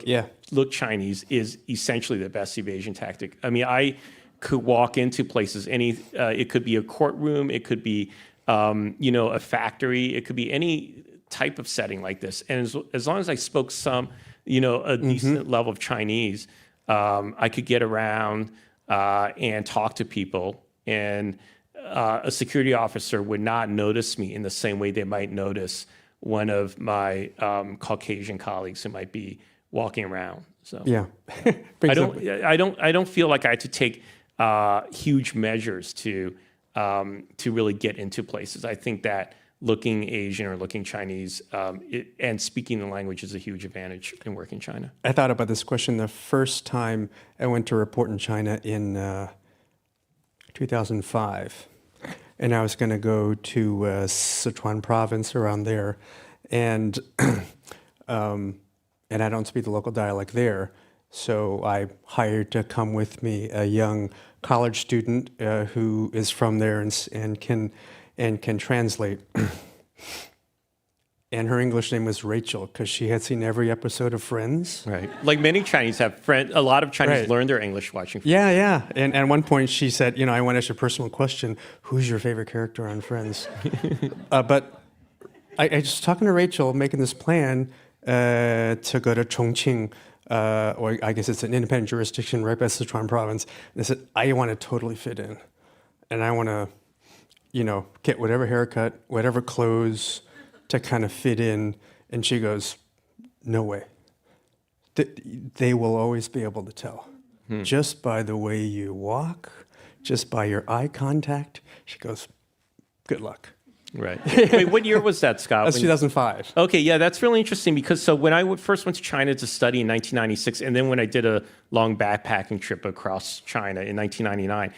look Chinese, is essentially the best evasion tactic. I mean, I could walk into places, it could be a courtroom, it could be, a factory, it could be any type of setting like this. And as long as I spoke a decent level of Chinese, I could get around and talk to people, and a security officer would not notice me in the same way they might notice one of my Caucasian colleagues who might be walking around. So yeah, I don't feel like I had to take huge measures to really get into places. I think that looking Asian or looking Chinese and speaking the language is a huge advantage in working in China. I thought about this question the first time I went to report in China in 2005. And I was going to go to Sichuan province, around there. And I don't speak the local dialect there. So I hired to come with me a young college student who is from there and can translate. And her English name was Rachel, because she had seen every episode of Friends. Right. Like many Chinese have friends. A lot of Chinese learn their English watching Friends. Yeah. And at one point she said, I want to ask you a personal question. Who's your favorite character on Friends? But I was talking to Rachel, making this plan to go to Chongqing or I guess it's an independent jurisdiction right by Sichuan province. And I said, I want to totally fit in. And I want to, get whatever haircut, whatever clothes to kind of fit in. And she goes, no way. They will always be able to tell. Just by the way you walk, just by your eye contact. She goes, good luck. Right. Wait, what year was that, Scott? That's 2005. Okay, yeah, that's really interesting because so when I first went to China to study in 1996, and then when I did a long backpacking trip across China in 1999,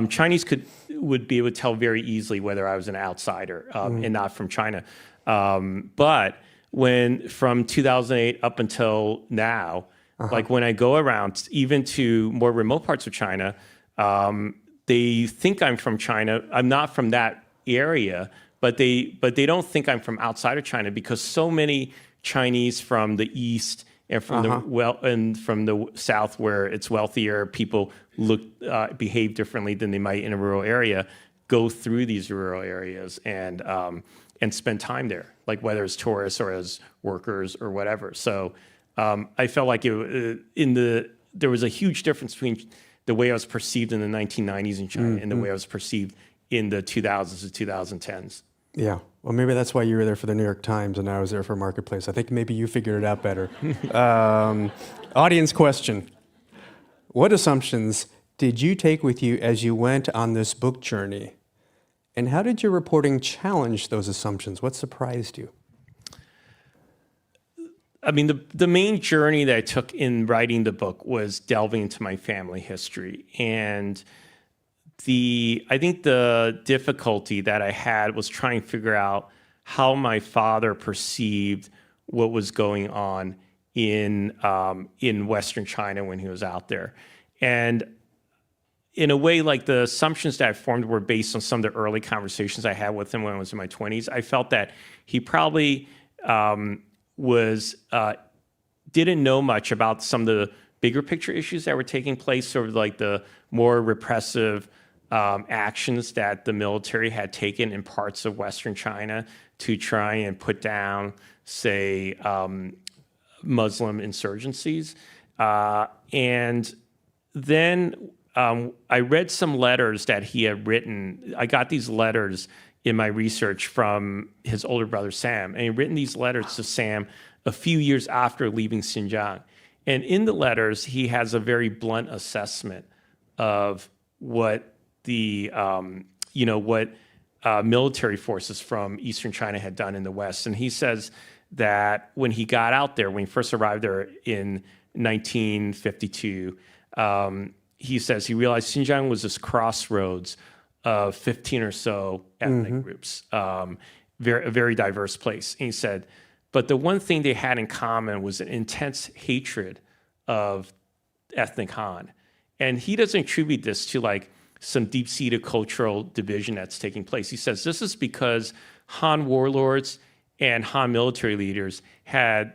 Chinese would be able to tell very easily whether I was an outsider and not from China. But from 2008 up until now, like when I go around, even to more remote parts of China, they think I'm from China. I'm not from that area, but they don't think I'm from outside of China because so many Chinese from the east and from the south, where it's wealthier, people behave differently than they might in a rural area, go through these rural areas and spend time there, like whether it's tourists or as workers or whatever. So I felt like there was a huge difference between the way I was perceived in the 1990s in China and the way I was perceived in the 2000s to 2010s. Yeah. Well, maybe that's why you were there for the New York Times and I was there for Marketplace. I think maybe you figured it out better. Audience question. What assumptions did you take with you as you went on this book journey? And how did your reporting challenge those assumptions? What surprised you? I mean, the main journey that I took in writing the book was delving into my family history. And I think the difficulty that I had was trying to figure out how my father perceived what was going on in Western China when he was out there. And in a way, like the assumptions that I formed were based on some of the early conversations I had with him when I was in my 20s. I felt that he probably didn't know much about some of the bigger picture issues that were taking place, sort of like the more repressive actions that the military had taken in parts of Western China to try and put down, say, Muslim insurgencies. And then I read some letters that he had written. I got these letters in my research from his older brother, Sam. And he had written these letters to Sam a few years after leaving Xinjiang. And in the letters, he has a very blunt assessment of what the military forces from Eastern China had done in the West. And he says that when he got out there, when he first arrived there in 1952, he says he realized Xinjiang was this crossroads of 15 or so ethnic groups, a very diverse place. And he said, but the one thing they had in common was an intense hatred of ethnic Han. And he doesn't attribute this to like some deep-seated cultural division that's taking place. He says this is because Han warlords and Han military leaders had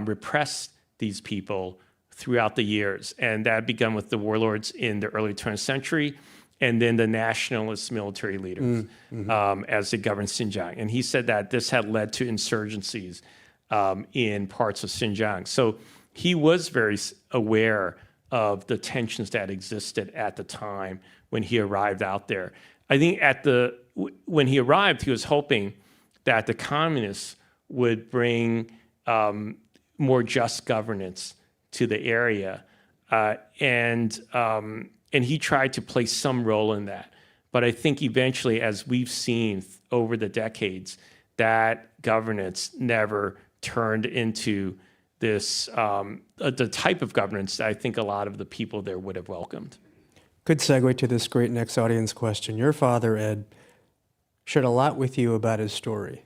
repressed these people throughout the years. And that began with the warlords in the early 20th century and then the nationalist military leaders as they governed Xinjiang. And he said that this had led to insurgencies in parts of Xinjiang. So he was very aware of the tensions that existed at the time when he arrived out there. I think when he arrived, he was hoping that the communists would bring more just governance to the area, and he tried to play some role in that. But I think eventually, as we've seen over the decades, that governance never turned into this the type of governance that I think a lot of the people there would have welcomed. Good segue to this great next audience question. Your father, Ed, shared a lot with you about his story.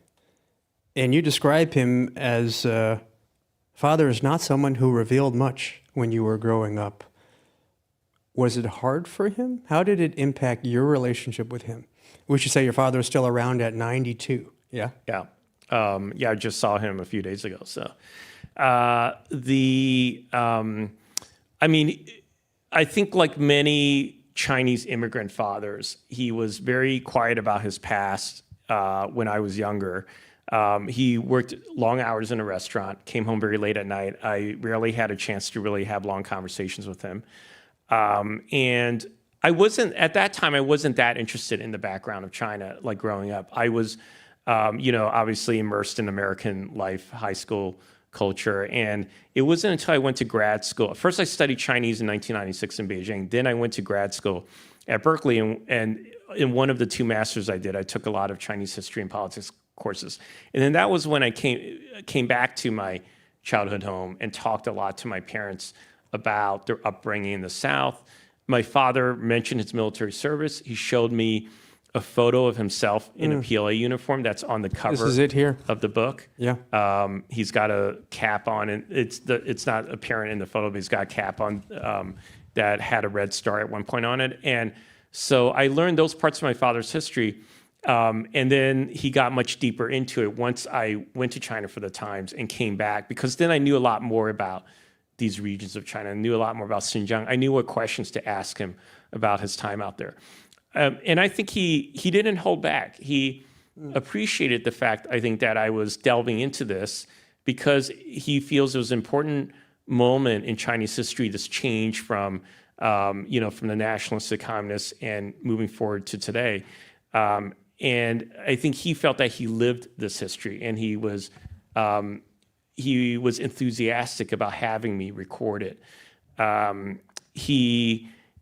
And you describe him as father is not someone who revealed much when you were growing up. Was it hard for him? How did it impact your relationship with him? We should say your father is still around at 92, yeah? Yeah. I just saw him a few days ago. So I think like many Chinese immigrant fathers, he was very quiet about his past when I was younger. He worked long hours in a restaurant, came home very late at night. I rarely had a chance to really have long conversations with him. And I wasn't, at that time, I wasn't that interested in the background of China, like growing up. I was, obviously immersed in American life, high school culture. And it wasn't until I went to grad school. First, I studied Chinese in 1996 in Beijing. Then I went to grad school at Berkeley. And in one of the 2 masters I did, I took a lot of Chinese history and politics courses. And then that was when I came back to my childhood home and talked a lot to my parents about their upbringing in the South. My father mentioned his military service. He showed me a photo of himself in a PLA uniform that's on the cover. This is it here. Of the book. Yeah. He's got a cap on, and it's not apparent in the photo, but he's got a cap on that had a red star at one point on it. And so I learned those parts of my father's history. And then he got much deeper into it once I went to China for the Times and came back, because then I knew a lot more about these regions of China. I knew a lot more about Xinjiang. I knew what questions to ask him about his time out there. And I think he didn't hold back. He appreciated the fact, I think, that I was delving into this, because he feels it was an important moment in Chinese history, this change from the nationalists to communists and moving forward to today. And I think he felt that he lived this history, and he was enthusiastic about having me record it.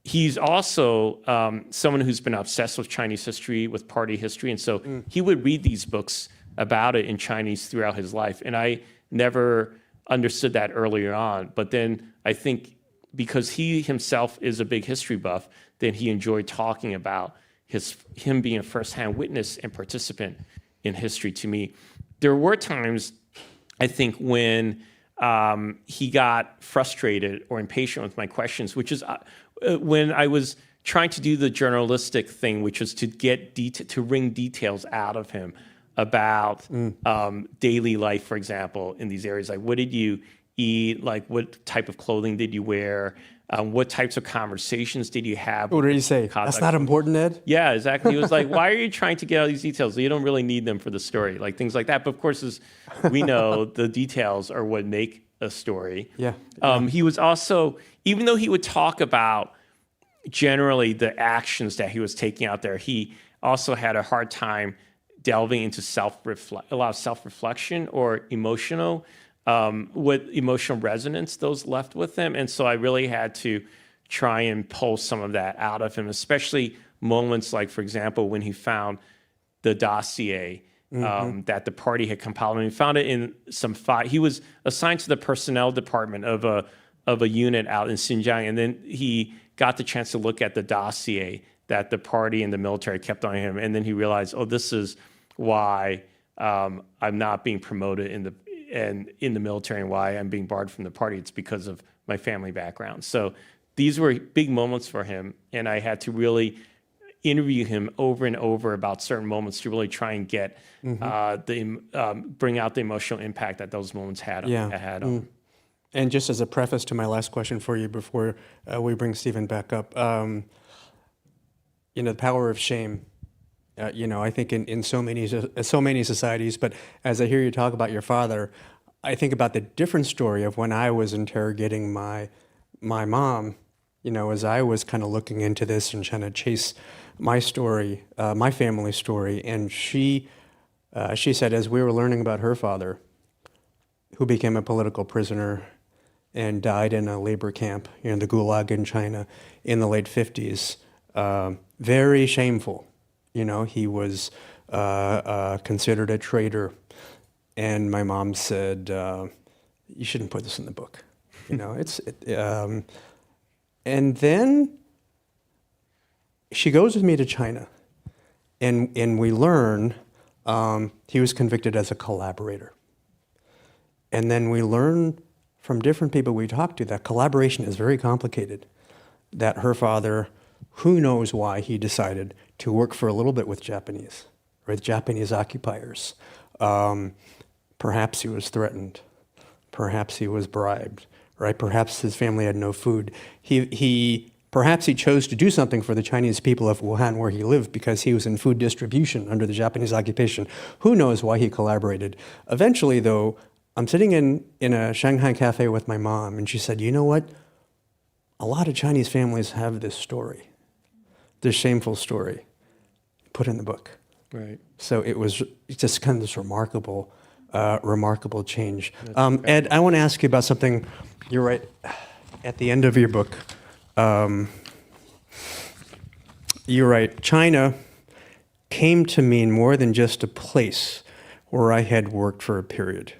He's also someone who's been obsessed with Chinese history, with party history, and so he would read these books about it in Chinese throughout his life. And I never understood that earlier on, but then I think because he himself is a big history buff, then he enjoyed talking about him being a firsthand witness and participant in history to me. There were times, I think, when he got frustrated or impatient with my questions, which is when I was trying to do the journalistic thing, which was to get to wring details out of him about daily life, for example, in these areas. Like, what did you eat? Like, what type of clothing did you wear? What types of conversations did you have? What did he say? That's not important, Ed? Yeah, exactly. He was like, why are you trying to get all these details? You don't really need them for the story, like things like that. But of course, as we know, the details are what make a story. Yeah. He was also, even though he would talk about generally the actions that he was taking out there, he also had a hard time delving into a lot of self-reflection or what emotional resonance those left with him. And so I really had to try and pull some of that out of him, especially moments like, for example, when he found the dossier that the party had compiled. And he found it in some file. He was assigned to the personnel department of a unit out in Xinjiang, and then he got the chance to look at the dossier that the party and the military kept on him. And then he realized, oh, this is why I'm not being promoted in the military and why I'm being barred from the party. It's because of my family background. So these were big moments for him, and I had to really interview him over and over about certain moments to really try and get bring out the emotional impact that those moments had on him. And just as a preface to my last question for you before we bring Stephen back up, the power of shame. I think in so many societies, but as I hear you talk about your father, I think about the different story of when I was interrogating my mom, as I was kind of looking into this and trying to chase my story, my family story. And she said, as we were learning about her father, who became a political prisoner and died in a labor camp in the Gulag in China in the late 50s, very shameful. He was considered a traitor. And my mom said, you shouldn't put this in the book. And then she goes with me to China. And we learn he was convicted as a collaborator. And then we learn from different people we talked to that collaboration is very complicated, that her father, who knows why he decided to work for a little bit with Japanese, or with Japanese occupiers. Perhaps he was threatened. Perhaps he was bribed, right? Perhaps his family had no food. He Perhaps he chose to do something for the Chinese people of Wuhan where he lived because he was in food distribution under the Japanese occupation. Who knows why he collaborated? Eventually, though, I'm sitting in a Shanghai cafe with my mom, and she said, you know what? A lot of Chinese families have this story, this shameful story, put in the book. Right. So it was just kind of this remarkable change. Ed, I want to ask you about something. You're right at the end of your book. You're right. China came to mean more than just a place where I had worked for a period.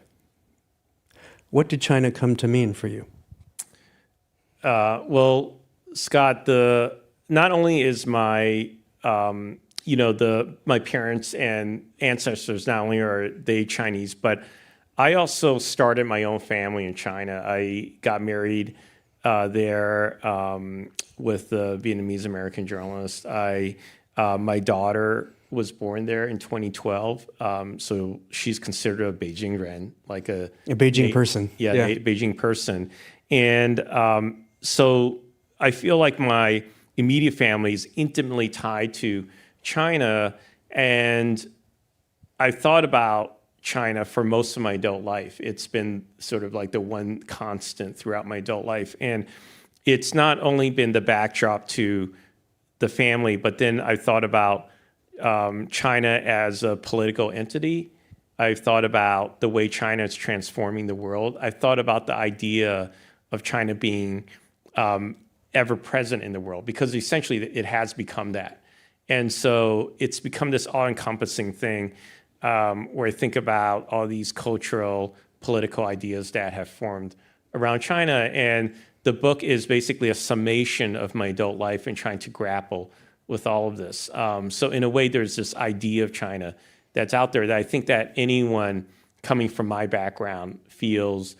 What did China come to mean for you? Well, Scott, not only is my my parents and ancestors, not only are they Chinese, but I also started my own family in China. I got married there with the Vietnamese American journalist. My daughter was born there in 2012, so she's considered a Beijing Ren, like a Beijing person. Yeah, a Beijing person. And so I feel like my immediate family is intimately tied to China, and I thought about China for most of my adult life. It's been sort of like the one constant throughout my adult life. And it's not only been the backdrop to the family, but then I thought about China as a political entity. I've thought about the way China is transforming the world. I've thought about the idea of China being ever present in the world, because essentially it has become that. And so it's become this all-encompassing thing where I think about all these cultural, political ideas that have formed around China. And the book is basically a summation of my adult life and trying to grapple with all of this. So in a way, there's this idea of China that's out there that I think that anyone coming from my background feels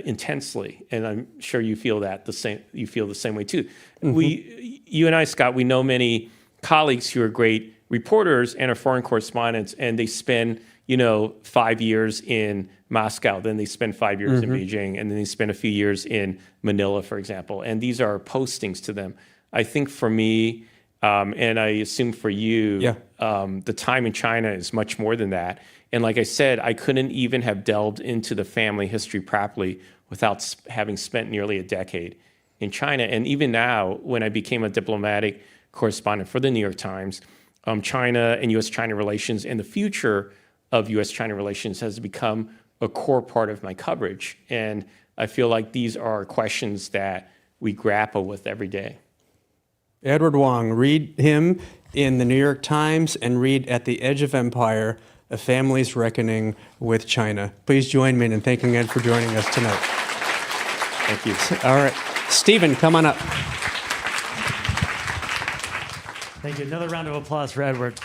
intensely, and I'm sure you feel that the same. You feel the same way too. Mm-hmm. You and I, Scott, we know many colleagues who are great reporters and are foreign correspondents, and they spend 5 years in Moscow, then they spend 5 years in Beijing, and then they spend a few years in Manila, for example. And these are postings to them. I think for me, and I assume for you, the time in China is much more than that. And like I said, I couldn't even have delved into the family history properly without having spent nearly a decade in China. And even now, when I became a diplomatic correspondent for the New York Times, China and U.S.-China relations and the future of U.S.-China relations has become a core part of my coverage. And I feel like these are questions that we grapple with every day. Edward Wong, read him in the New York Times and read At the Edge of Empire, A Family's Reckoning with China. Please join me in thanking Ed for joining us tonight. Thank you. All right. Stephen, come on up. Thank you. Another round of applause for Edward.